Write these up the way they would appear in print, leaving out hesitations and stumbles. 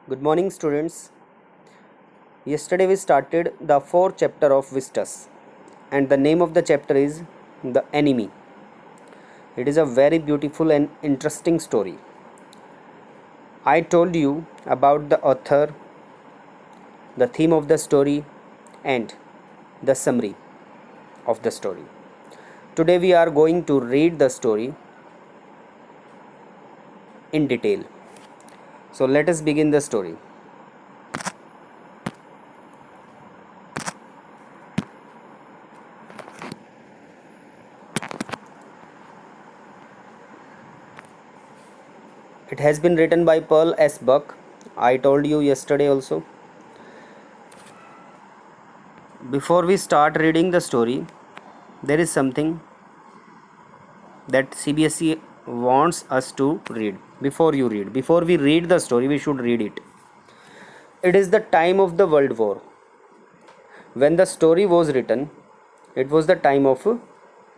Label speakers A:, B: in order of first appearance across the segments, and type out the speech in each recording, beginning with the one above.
A: Good morning, students. Yesterday we started the fourth chapter of Vistas, and the name of the chapter is The Enemy. It is a very beautiful and interesting story. I told you about the author, the theme of the story, and the summary of the story. Today we are going to read the story in detail. So let us begin the story. It has been written by Pearl S. Buck. I told you yesterday also. Before we start reading the story, there is something that CBSE wants us to read. Before we read the story, we should read it. It is the time of the World War. When the story was written, it was the time of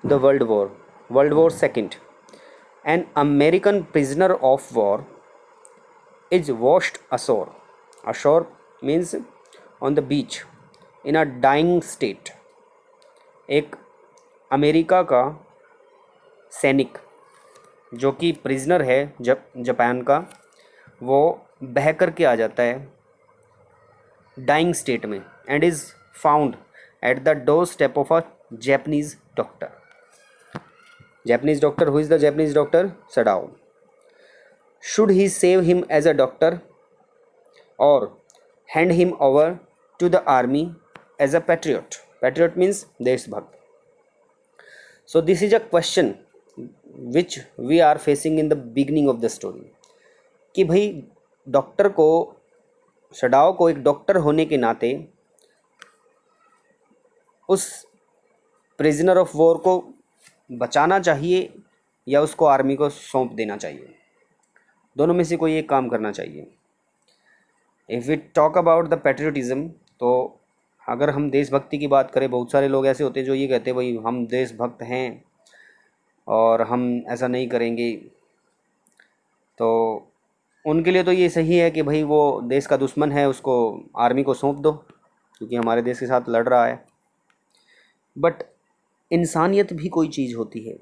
A: the World War II. An American prisoner of war is washed ashore. Ashore means on the beach in a dying state. एक America का सैनिक जो कि prisoner है Japan का, वो बह करके आ जाता है डाइंग स्टेट में and is found at the door step of a Japanese doctor. Japanese doctor, who is the Japanese doctor? Sadao. Should he save him as a doctor or hand him over to the army as a patriot? Patriot means deshbhakt. So this is a question which we are facing in the beginning of the story कि भाई doctor को, Sadao को एक doctor होने के नाते उस prisoner of war को बचाना चाहिए या उसको आर्मी को सौंप देना चाहिए. दोनों में से कोई एक काम करना चाहिए. If we talk about the patriotism, तो अगर हम देशभक्ति की बात करें, बहुत सारे लोग ऐसे होते हैं जो ये कहते हैं भाई हम देशभक्त हैं और हम ऐसा नहीं करेंगे. तो उनके लिए तो ये सही है कि भाई वो देश का दुश्मन है, उसको आर्मी को सौंप दो क्योंकि हमारे देश के साथ लड़ रहा है. बट इंसानियत भी कोई चीज़ होती है.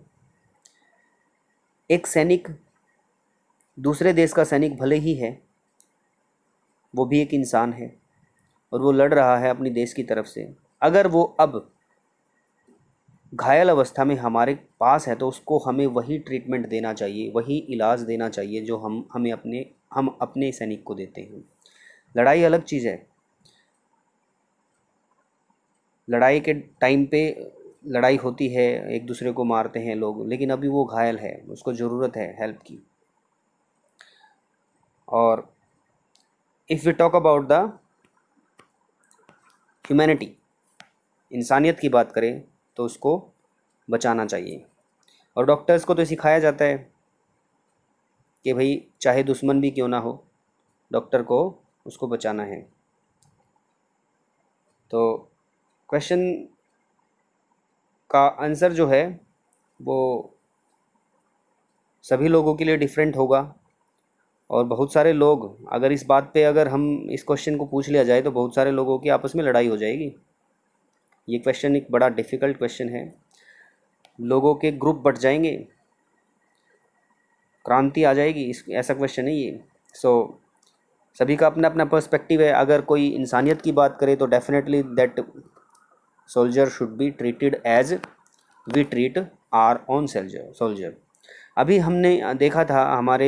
A: एक सैनिक दूसरे देश का सैनिक भले ही है, वो भी एक इंसान है और वो लड़ रहा है अपनी देश की तरफ से. अगर वो अब घायल अवस्था में हमारे पास है तो उसको हमें वही ट्रीटमेंट देना चाहिए, वही इलाज देना चाहिए जो हम अपने सैनिक को देते हैं. लड़ाई अलग चीज़ है. लड़ाई के टाइम पे लड़ाई होती है, एक दूसरे को मारते हैं लोग, लेकिन अभी वो घायल है, उसको ज़रूरत है हेल्प की. और if we talk about the humanity, इंसानियत की बात करें तो उसको बचाना चाहिए. और डॉक्टर्स को तो सिखाया जाता है कि भाई चाहे दुश्मन भी क्यों ना हो, डॉक्टर को उसको बचाना है. तो क्वेश्चन का आंसर जो है वो सभी लोगों के लिए डिफरेंट होगा. और बहुत सारे लोग, अगर इस बात पे अगर हम इस क्वेश्चन को पूछ लिया जाए तो बहुत सारे लोगों की आपस में लड़ाई हो जाएगी. ये क्वेश्चन एक बड़ा डिफ़िकल्ट क्वेश्चन है. लोगों के ग्रुप बट जाएंगे, क्रांति आ जाएगी, इस ऐसा क्वेश्चन है ये. सो सभी का अपना अपना पर्सपेक्टिव है. अगर कोई इंसानियत की बात करे तो definitely that soldier should be treated as we treat our own soldier. अभी हमने देखा था हमारे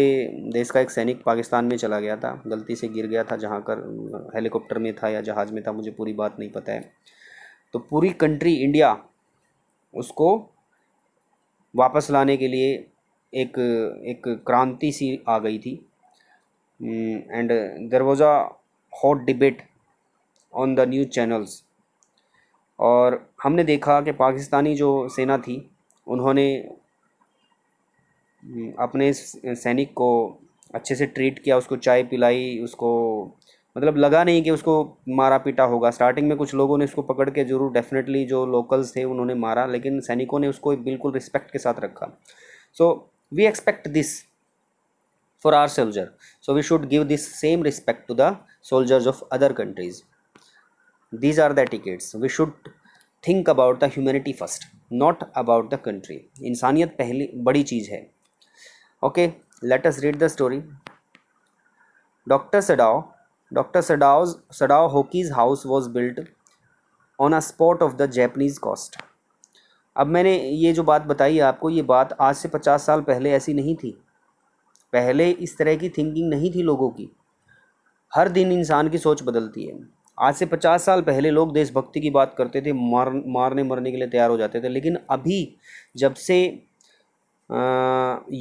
A: देश का एक सैनिक पाकिस्तान में चला गया था, गलती से गिर गया था, जहाँ कर हेलीकॉप्टर में था या जहाज़ में था, मुझे पूरी बात नहीं पता है. तो पूरी कंट्री इंडिया उसको वापस लाने के लिए एक क्रांति सी आ गई थी. And there was a hot debate on the news channels. और हमने देखा कि पाकिस्तानी जो सेना थी उन्होंने अपने सैनिक को अच्छे से ट्रीट किया, उसको चाय पिलाई, उसको मतलब लगा नहीं कि उसको मारा पीटा होगा. स्टार्टिंग में कुछ लोगों ने उसको पकड़ के ज़रूर डेफिनेटली जो लोकल्स थे उन्होंने मारा, लेकिन सैनिकों ने उसको बिल्कुल रिस्पेक्ट के साथ रखा. So we expect this for our soldier. So we should give this same respect to the soldiers of other countries. These are the etiquettes. We should think about the humanity first, not about the country. इंसानियत पहली बड़ी चीज़ है. Okay, let us read the story. Dr. Sadao Hoki's house was built on a spot of the Japanese coast. अब मैंने ये जो बात बताई है आपको, ये बात आज से 50 साल पहले ऐसी नहीं थी. पहले इस तरह की थिंकिंग नहीं थी लोगों की. हर दिन इंसान की सोच बदलती है. आज से 50 साल पहले लोग देशभक्ति की बात करते थे, मारने मरने के लिए तैयार हो जाते थे. लेकिन अभी जब से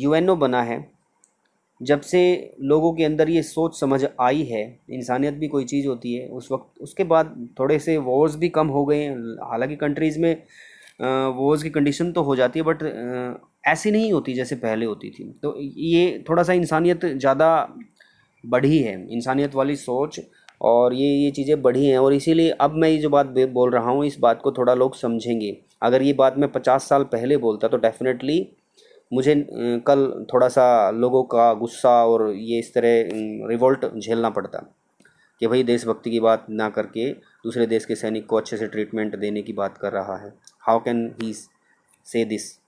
A: यूएनओ बना है, जब से लोगों के अंदर ये सोच समझ आई है, इंसानियत भी कोई चीज़ होती है, उस वक्त उसके बाद थोड़े से वॉर्स भी कम हो गए हैं. हालांकि कंट्रीज़ में वॉर्स की कंडीशन तो हो जाती है, बट ऐसी नहीं होती जैसे पहले होती थी. तो ये थोड़ा सा इंसानियत ज़्यादा बढ़ी है, इंसानियत वाली सोच, और ये चीज़ें बढ़ी हैं. और इसीलिए अब मैं ये जो बात बोल रहा हूँ, इस बात को थोड़ा लोग समझेंगे. अगर ये बात मैं 50 साल पहले बोलता तो डेफिनेटली मुझे कल थोड़ा सा लोगों का गुस्सा और ये इस तरह रिवोल्ट झेलना पड़ता कि भाई देशभक्ति की बात ना करके दूसरे देश के सैनिक को अच्छे से ट्रीटमेंट देने की बात कर रहा है. हाउ कैन ही से this?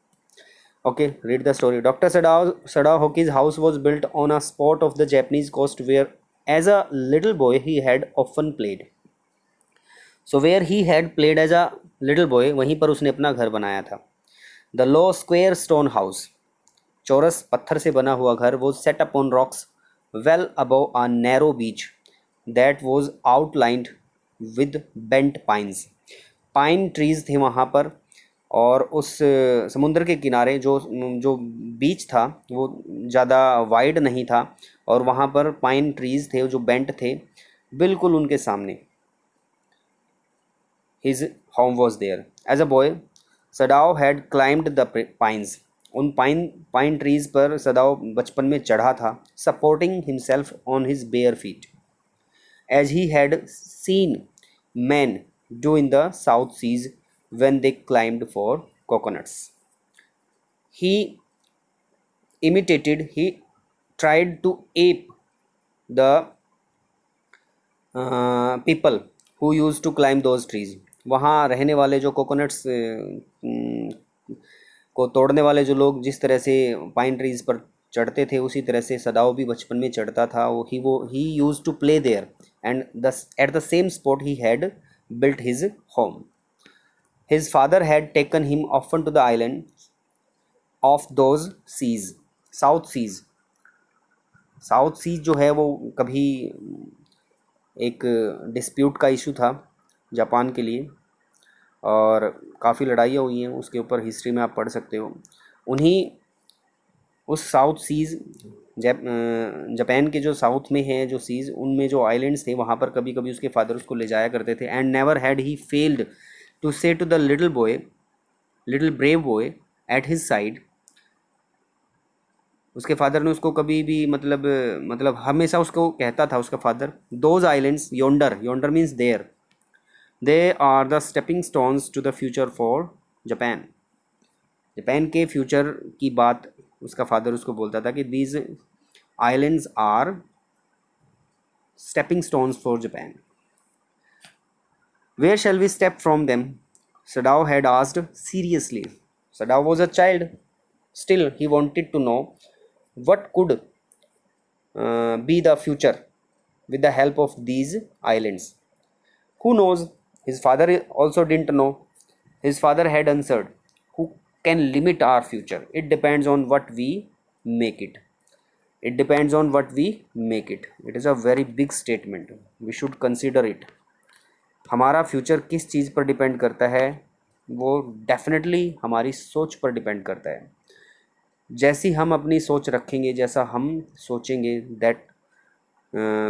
A: Okay, read the story. Dr. Sadao Hoki's house was built on a spot of the Japanese coast where, as a little boy, he had often played. So where he had played as a little boy, वहीं पर उसने अपना घर बनाया था. The low square stone house, चौरस पत्थर से बना हुआ घर, was set upon rocks well above a narrow beach that was outlined with bent pines. Pine trees थे वहाँ पर, और उस समुद्र के किनारे जो जो बीच था वो ज़्यादा वाइड नहीं था, और वहाँ पर पाइन ट्रीज़ थे जो बेंट थे बिल्कुल उनके सामने. His home was there. As a boy Sadao had climbed the pines. उन पाइन ट्रीज़ पर सदाओ बचपन में चढ़ा था, supporting himself on his bare feet, as he had seen men do in the south seas when they climbed for coconuts. He tried to ape the people who used to climb those trees. वहाँ रहने वाले जो coconuts को तोड़ने वाले जो लोग जिस तरह से पाइन ट्रीज पर चढ़ते थे, उसी तरह से सदाओ भी बचपन में चढ़ता था. He used to play there, and at the same spot he had built his home. His father had taken him often to the island of those seas, South Seas. South Seas जो है वो कभी एक dispute का issue था Japan के लिए, और काफ़ी लड़ाइयाँ हुई हैं उसके ऊपर, हिस्ट्री में आप पढ़ सकते हो. उन्हीं उस साउथ सीज़, जापान के जो साउथ में हैं जो सीज़, उनमें जो आइलैंड्स थे वहाँ पर कभी कभी उसके फादर उसको ले जाया करते थे. And never had he failed to say to the little brave boy at his side. उसके फादर ने उसको कभी भी मतलब हमेशा उसको कहता था उसका father, those islands yonder means there, they are the stepping stones to the future for Japan. Japan के फ्यूचर की बात उसका फादर उसको बोलता था कि these islands are stepping stones for Japan. Where shall we step from them? Sadao had asked seriously. Sadao was a child. Still, he wanted to know what could be the future with the help of these islands. Who knows? His father also didn't know. His father had answered, who can limit our future? It depends on what we make it. It depends on what we make it. It is a very big statement. We should consider it. हमारा future किस चीज़ पर depend करता है? वो definitely हमारी सोच पर depend करता है. जैसी हम अपनी सोच रखेंगे, जैसा हम सोचेंगे, that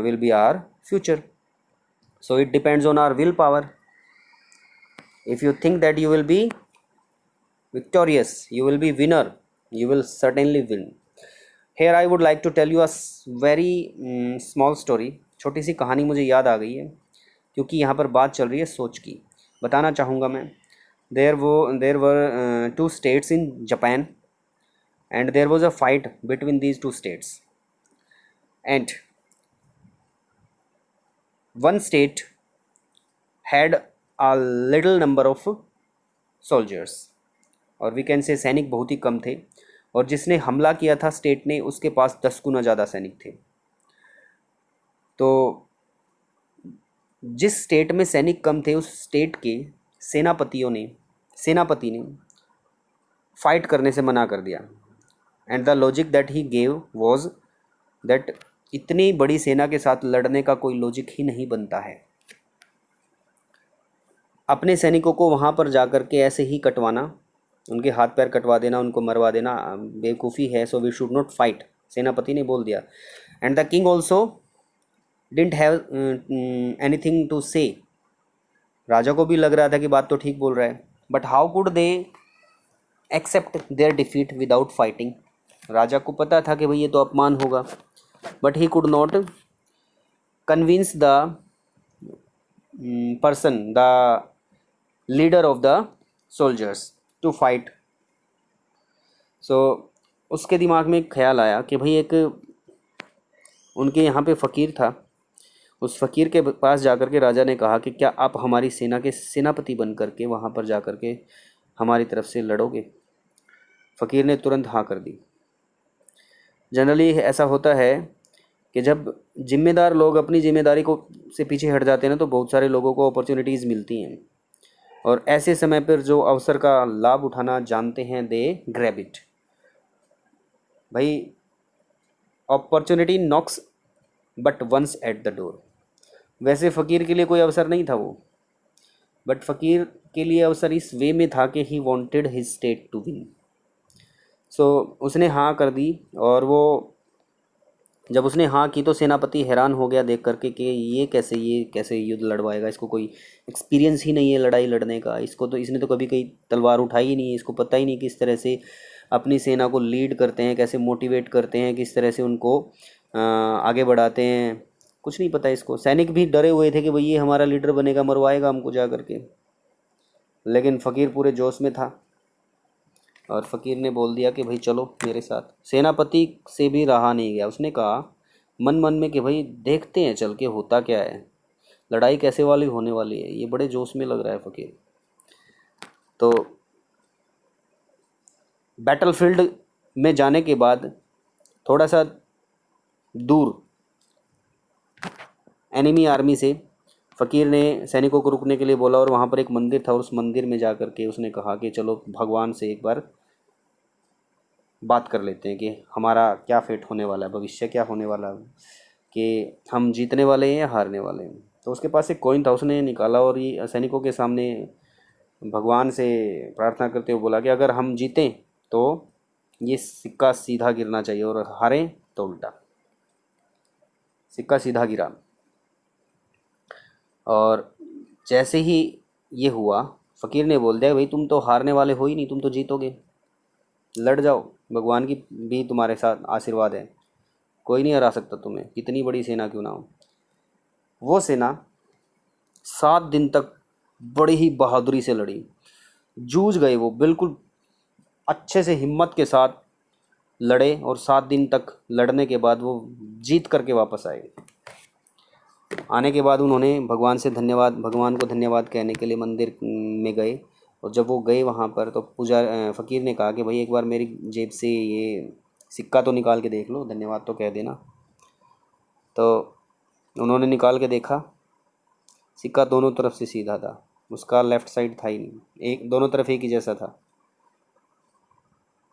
A: will be our future. So it depends on our will power. If you think that you will be victorious, you will be winner, you will certainly win. Here I would like to tell you a very small story. छोटी सी कहानी मुझे याद आ गई है क्योंकि यहाँ पर बात चल रही है सोच की. बताना चाहूँगा मैं. देर वर 2 states in Japan, and there was a fight between these 2 states. and one state had a little number of soldiers, और वी कैन से सैनिक बहुत ही कम थे, और जिसने हमला किया था स्टेट ने, उसके पास 10 गुना ज़्यादा सैनिक थे। तो जिस स्टेट में सैनिक कम थे उस स्टेट के सेनापति ने फाइट करने से मना कर दिया। And the logic that he gave was that इतनी बड़ी सेना के साथ लड़ने का कोई लॉजिक ही नहीं बनता है। अपने सैनिकों को वहाँ पर जा कर के ऐसे ही कटवाना, उनके हाथ पैर कटवा देना, उनको मरवा देना बेवकूफ़ी है। So we should not fight, सेनापति ने बोल दिया। And the king also didn't have anything to say. राजा को भी लग रहा था कि बात तो ठीक बोल रहा है, but how could they accept their defeat without fighting. राजा को पता था कि भाई ये तो अपमान होगा, but he could not convince the person, the leader of the soldiers to fight. So उसके दिमाग में एक ख्याल आया कि भाई एक उनके यहाँ पे फ़कीर था, उस फ़कीर के पास जाकर के राजा ने कहा कि क्या आप हमारी सेना के सेनापति बन कर के वहाँ पर जा कर के हमारी तरफ से लड़ोगे। फ़कीर ने तुरंत हाँ कर दी। जनरली ऐसा होता है कि जब जिम्मेदार लोग अपनी जिम्मेदारी को से पीछे हट जाते हैं ना, तो बहुत सारे लोगों को अपॉर्चुनिटीज़ मिलती हैं, और ऐसे समय पर जो अवसर का लाभ उठाना जानते हैं, दे ग्रैब इट। भाई opportunity knocks but once at the door. वैसे फ़कीर के लिए कोई अवसर नहीं था वो, बट फ़कीर के लिए अवसर इस वे में था कि he wanted his state to win. So उसने हाँ कर दी, और वो जब उसने हाँ की तो सेनापति हैरान हो गया देख करके कि ये कैसे युद्ध लड़वाएगा, इसको कोई एक्सपीरियंस ही नहीं है लड़ाई लड़ने का, इसने तो कभी कहीं तलवार उठाई ही नहीं है, इसको पता ही नहीं किस तरह से अपनी सेना को लीड करते हैं, कैसे मोटिवेट करते हैं, किस तरह से उनको आगे बढ़ाते हैं, कुछ नहीं पता इसको। सैनिक भी डरे हुए थे कि भाई ये हमारा लीडर बनेगा, मरवाएगा हमको जा करके, लेकिन फ़कीर पूरे जोश में था, और फ़कीर ने बोल दिया कि भाई चलो मेरे साथ। सेनापति से भी रहा नहीं गया, उसने कहा मन मन में कि भाई देखते हैं चल के होता क्या है, लड़ाई कैसे वाली होने वाली है, ये बड़े जोश में लग रहा है फ़कीर। तो बैटलफील्ड में जाने के बाद थोड़ा सा दूर एनिमी आर्मी से फ़कीर ने सैनिकों को रुकने के लिए बोला, और वहाँ पर एक मंदिर था, और उस मंदिर में जा कर के उसने कहा कि चलो भगवान से एक बार बात कर लेते हैं कि हमारा क्या फेट होने वाला है, भविष्य क्या होने वाला है, कि हम जीतने वाले हैं या हारने वाले हैं। तो उसके पास एक कॉइन था, उसने निकाला और ये सैनिकों के सामने भगवान से प्रार्थना करते हुए बोला कि अगर हम जीतें तो ये सिक्का सीधा गिरना चाहिए, और हारें तो उल्टा। सिक्का सीधा गिरा, और जैसे ही ये हुआ फ़कीर ने बोल दिया भाई तुम तो हारने वाले हो ही नहीं, तुम तो जीतोगे, लड़ जाओ, भगवान की भी तुम्हारे साथ आशीर्वाद है, कोई नहीं हरा सकता तुम्हें, कितनी बड़ी सेना क्यों ना हो। वो सेना 7 दिन तक बड़ी ही बहादुरी से लड़ी, जूझ गए वो, बिल्कुल अच्छे से हिम्मत के साथ लड़े, और 7 दिन तक लड़ने के बाद वो जीत करके वापस आए। आने के बाद उन्होंने भगवान को धन्यवाद कहने के लिए मंदिर में गए, और जब वो गए वहाँ पर तो फ़कीर ने कहा कि भाई एक बार मेरी जेब से ये सिक्का तो निकाल के देख लो, धन्यवाद तो कह देना। तो उन्होंने निकाल के देखा, सिक्का दोनों तरफ से सीधा था, उसका लेफ़्ट साइड था ही नहीं, एक दोनों तरफ एक ही जैसा था।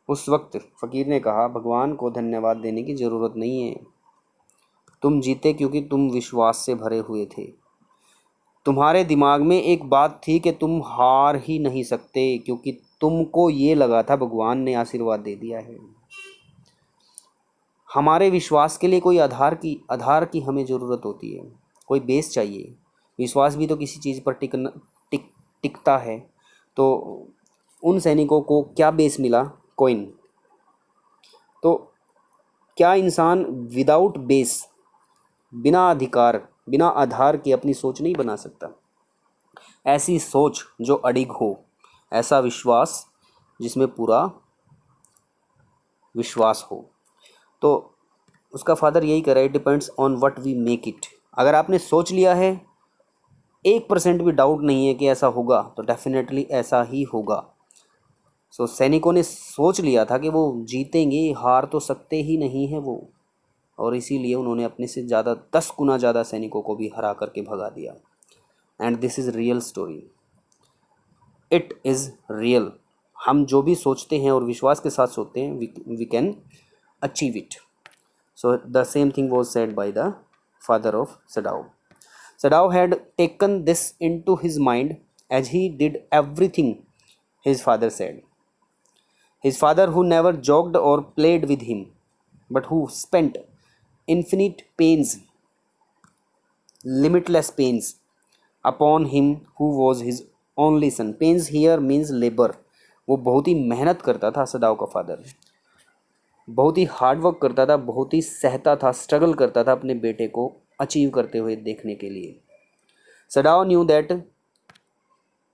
A: उस वक्त फ़कीर ने कहा भगवान को धन्यवाद देने की ज़रूरत नहीं है, तुम जीते क्योंकि तुम विश्वास से भरे हुए थे, तुम्हारे दिमाग में एक बात थी कि तुम हार ही नहीं सकते, क्योंकि तुमको ये लगा था भगवान ने आशीर्वाद दे दिया है। हमारे विश्वास के लिए कोई आधार की हमें ज़रूरत होती है, कोई बेस चाहिए। विश्वास भी तो किसी चीज़ पर टिकता है। तो उन सैनिकों को क्या बेस मिला? कॉइन। तो क्या इंसान विदाउट बेस, बिना आधार के अपनी सोच नहीं बना सकता? ऐसी सोच जो अडिग हो, ऐसा विश्वास जिसमें पूरा विश्वास हो। तो उसका फादर यही कह रहा है, depends on what we make it. अगर आपने सोच लिया है, 1% भी डाउट नहीं है कि ऐसा होगा, तो डेफिनेटली ऐसा ही होगा। सो सैनिकों ने सोच लिया था कि वो जीतेंगे, हार तो सकते ही नहीं है वो, और इसीलिए उन्होंने अपने से ज़्यादा 10 गुना ज़्यादा सैनिकों को भी हरा करके भगा दिया। And this is real story, it is real. हम जो भी सोचते हैं और विश्वास के साथ सोचते हैं, we can achieve it. So the same thing was said by the father of Sadao. Sadao had taken this into his mind as he did everything his father said. His father, who never joked or played with him, but who spent infinite pains, limitless pains, upon him who was his only son. Pains here means labor. वो बहुत ही मेहनत करता था सदाव का father, बहुत ही hard work करता था, बहुत ही सहता था, स्ट्रगल करता था अपने बेटे को अचीव करते हुए देखने के लिए। सडाव knew that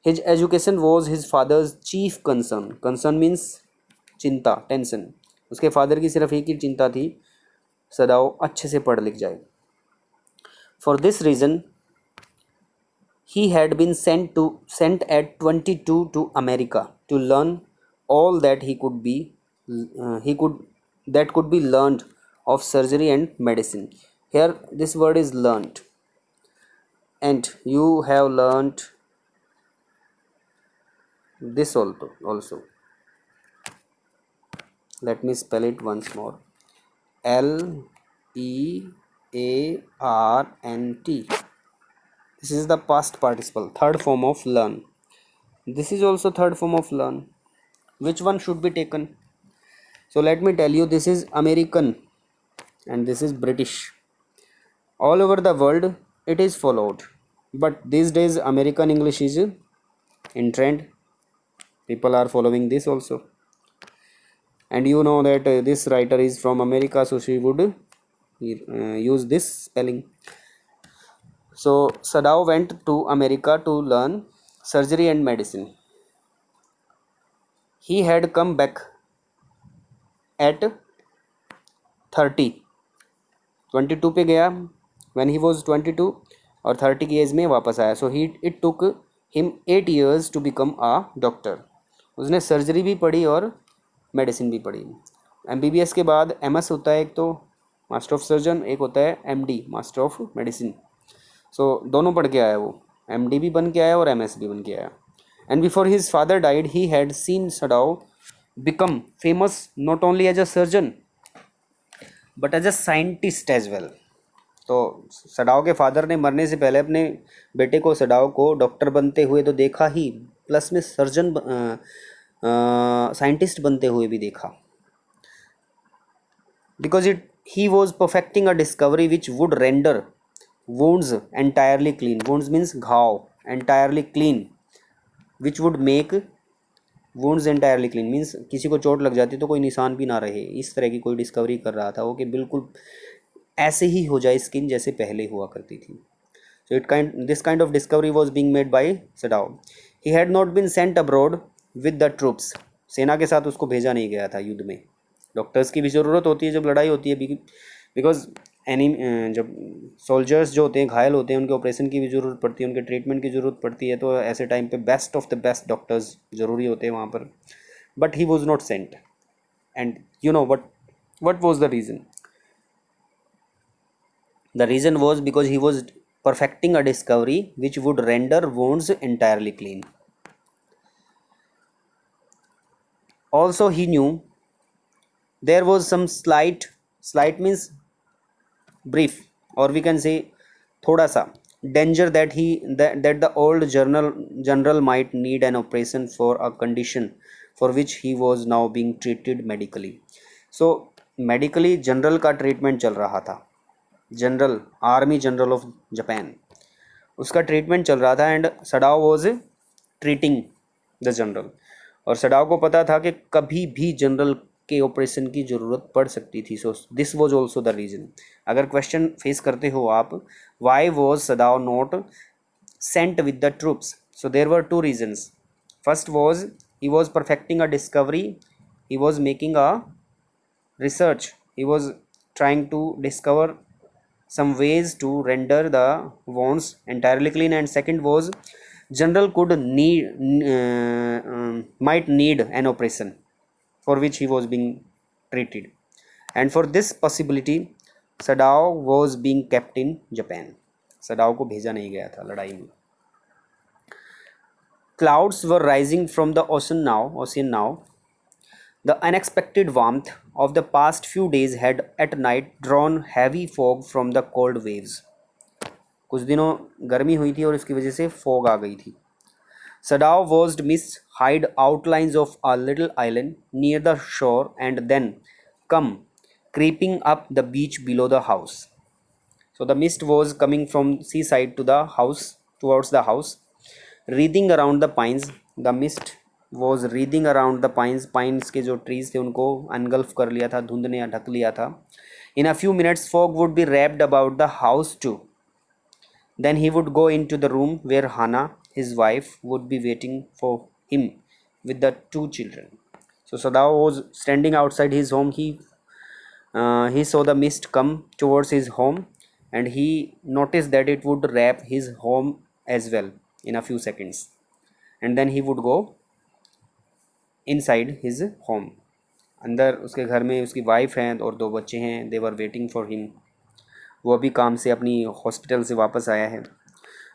A: his education was his father's chief concern. Concern means चिंता, टेंशन। उसके फादर की सिर्फ एक ही चिंता थी, सदाव अच्छे से पढ़ लिख जाए। For this reason he had been sent at 22 to America to learn all that he could that could be learned of surgery and medicine. Here this word is learned, and you have learned this also. Let me spell it once more. Learnt. This is the past participle, third form of learn. This is also third form of learn. Which one should be taken? So let me tell you, this is American and this is British. All over the world it is followed, but these days American English is in trend. People are following this also, and you know that this writer is from America, so she would use this spelling. So Sadao went to America to learn surgery and medicine. He had come back at 30, 22 पे गया when he was 22, और 30 की as में वापस आया. So it took him 8 years to become a doctor. उसने surgery भी पढ़ी और मेडिसिन भी पढ़ी. MBBS के बाद MS होता है, एक तो मास्टर ऑफ सर्जन, एक होता है MD मास्टर ऑफ मेडिसिन. सो दोनों पढ़ के आया वो, MD भी बन के आया और MS भी बन के आया. And before his father died he had seen Sadao become famous not only as a surgeon but as a scientist as well. तो सडाओ के फादर ने मरने से पहले अपने बेटे को, सडाओ को, डॉक्टर बनते हुए तो देखा ही, प्लस में सर्जन साइंटिस्ट बनते हुए भी देखा. Because he was perfecting a discovery which would render wounds entirely clean. Wounds means घाव, entirely clean, which would make wounds entirely clean means किसी को चोट लग जाती तो कोई निशान भी ना रहे. इस तरह की कोई डिस्कवरी कर रहा था वो कि बिल्कुल ऐसे ही हो जाए स्किन जैसे पहले हुआ करती थी. So this kind of discovery was being made by Sadao. He had not been sent abroad with the troops. सेना के साथ उसको भेजा नहीं गया था युद्ध में. डॉक्टर्स की भी ज़रूरत होती है जब लड़ाई होती है, बिकॉज जब सोल्जर्स जो होते हैं घायल होते हैं, उनके ऑपरेशन की भी ज़रूरत पड़ती है, उनके ट्रीटमेंट की ज़रूरत पड़ती है. तो ऐसे टाइम पे best of the best doctors ज़रूरी होते हैं वहाँ पर. But he was not sent. And you know what was the reason? The reason was because he was perfecting a discovery which would render wounds entirely clean. Also, he knew there was some slight means brief, or we can say thoda sa danger that the old general might need an operation for a condition for which he was now being treated medically. So medically general का treatment चल रहा था. General, army general of Japan, उसका treatment चल रहा था. And Sadao was treating the general. और Sadao को पता था कि कभी भी जनरल के ऑपरेशन की ज़रूरत पड़ सकती थी. So this was also the reason. अगर क्वेश्चन फेस करते हो आप, why was Sadao not sent with the troops? So there were two reasons. First was he was perfecting a discovery, he was making a research, he was trying to discover some ways to render the wounds entirely clean, and second was general could need might need an operation for which he was being treated, and for this possibility Sadao was being kept in Japan. Sadao को भेजा नहीं गया था लड़ाई में. Clouds were rising from the ocean now. The unexpected warmth of the past few days had at night drawn heavy fog from the cold waves. कुछ दिनों गर्मी हुई थी और इसकी वजह से fog आ गई थी. Sadao watched mist hide outlines of a little island near the shore and then come creeping up the beach below the house. So the mist was coming from seaside to the house, towards the house, wreathing around the pines. The mist was wreathing around the pines. Pines के जो trees थे उनको engulf कर लिया था, धुंध ने ढक लिया था. In a few minutes fog would be wrapped about the house too. Then he would go into the room where Hana, his wife, would be waiting for him with the two children. So Sadao was standing outside his home. He saw the mist come towards his home, and he noticed that it would wrap his home as well in a few seconds, and then he would go inside his home. अंदर उसके घर में उसकी wife हैं और दो बच्चे हैं. They were waiting for him. वो अभी काम से अपनी हॉस्पिटल से वापस आया है.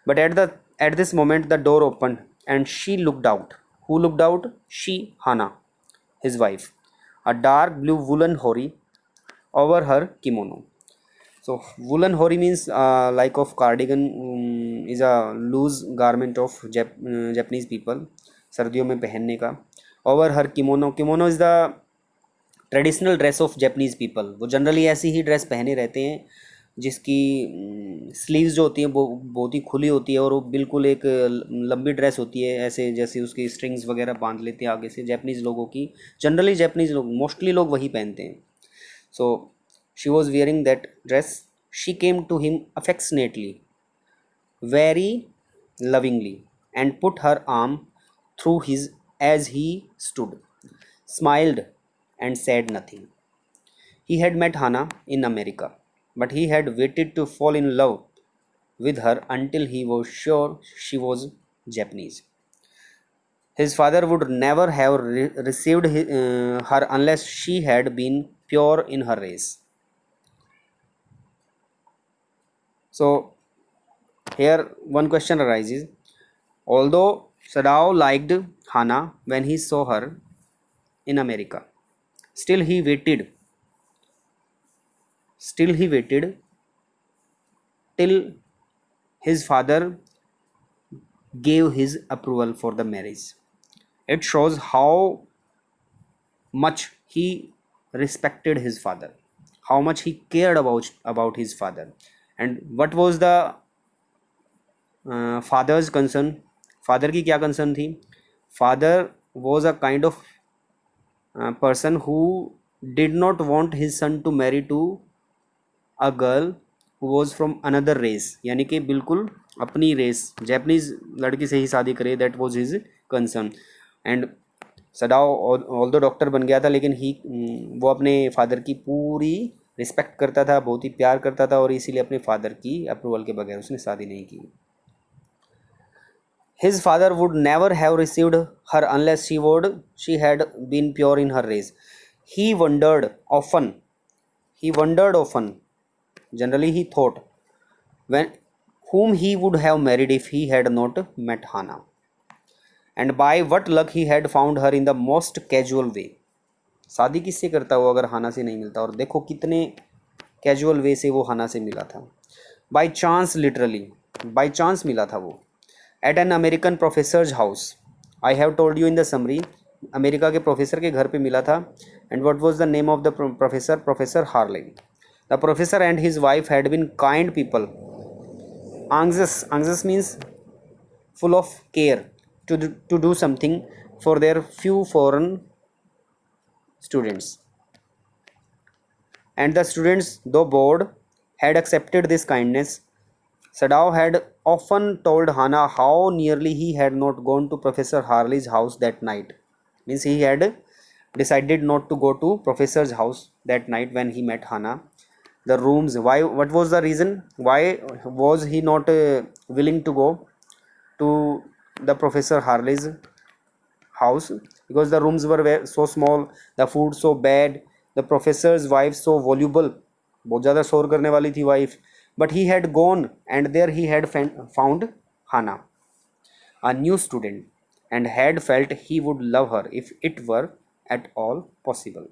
A: But at this moment the door opened and she looked out. Who looked out? She, Hana, his wife. A dark blue woolen hori over her kimono. So woolen hori means like of cardigan, is a loose garment of Japanese people, सर्दियों में पहनने का. Over her kimono. Kimono is the traditional dress of Japanese people. वो generally ऐसी ही dress पहने रहते हैं जिसकी स्लीव्स जो होती हैं वो बहुत ही खुली होती है और वो बिल्कुल एक लंबी ड्रेस होती है, ऐसे जैसे उसकी स्ट्रिंग्स वगैरह बांध लेते हैं आगे से. जापानीज लोगों की जनरली जापानीज लोग मोस्टली लोग वही पहनते हैं. So she was wearing that dress. She came to him affectionately, very lovingly, and put her arm through his as he stood, smiled and said nothing. He had met Hana in America, but he had waited to fall in love with her until he was sure she was Japanese. His father would never have received her unless she had been pure in her race. So here one question arises. Although Sadao liked Hana when he saw her in America, still he waited till his father gave his approval for the marriage. It shows how much he respected his father, how much he cared about his father, and what was the father's concern. Father की क्या concern थी? Father was a kind of person who did not want his son to marry to a girl who was from another race, यानी कि बिल्कुल अपनी race Japanese लड़की से ही शादी करे. That was his concern. And Sadao although doctor बन गया था लेकिन वो अपने फादर की पूरी रिस्पेक्ट करता था, बहुत ही प्यार करता था और इसीलिए अपने फादर की अप्रूवल के बगैर उसने शादी नहीं की. His father would never have received her unless she had been pure in her race. He wondered often. Generally he thought whom he would have married if he had not met Hana, and by what luck he had found her in the most casual way. शादी किससे करता वो अगर हाना से नहीं मिलता? और देखो कितने कैजुअल वे से वो हाना से मिला था. By chance, literally by chance मिला था वो. At an American professor's house. I have told you in the summary. America के प्रोफेसर के घर पे मिला था. And what was the name of the professor? Professor Harley. The professor and his wife had been kind people. anxious means full of care to do something for their few foreign students, and the students, though bored, had accepted this kindness. Sadao had often told Hana how nearly he had not gone to Professor Harley's house that night. Means he had decided not to go to Professor's house that night when he met Hana. the rooms. Why? What was the reason? Why was he not willing to go to the Professor Harley's house? Because the rooms were so small, the food so bad, the professor's wife so voluble, बहुत ज़्यादा शोर करने वाली थी wife. But he had gone, and there he had found Hannah, a new student, and had felt he would love her if it were at all possible.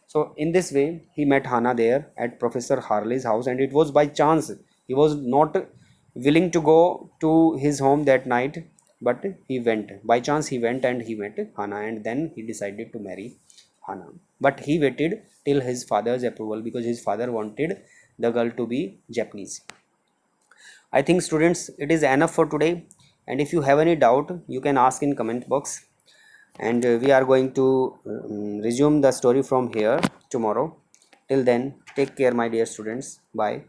A: So in this way he met Hannah there at Professor Harley's house, and it was by chance. He was not willing to go to his home that night, but he went. By chance he went and he met Hannah, and then he decided to marry Hannah. But he waited till his father's approval, because his father wanted the girl to be Japanese. I think students, it is enough for today, and if you have any doubt you can ask in comment box, and we are going to resume the story from here tomorrow. Till then, take care my dear students. Bye.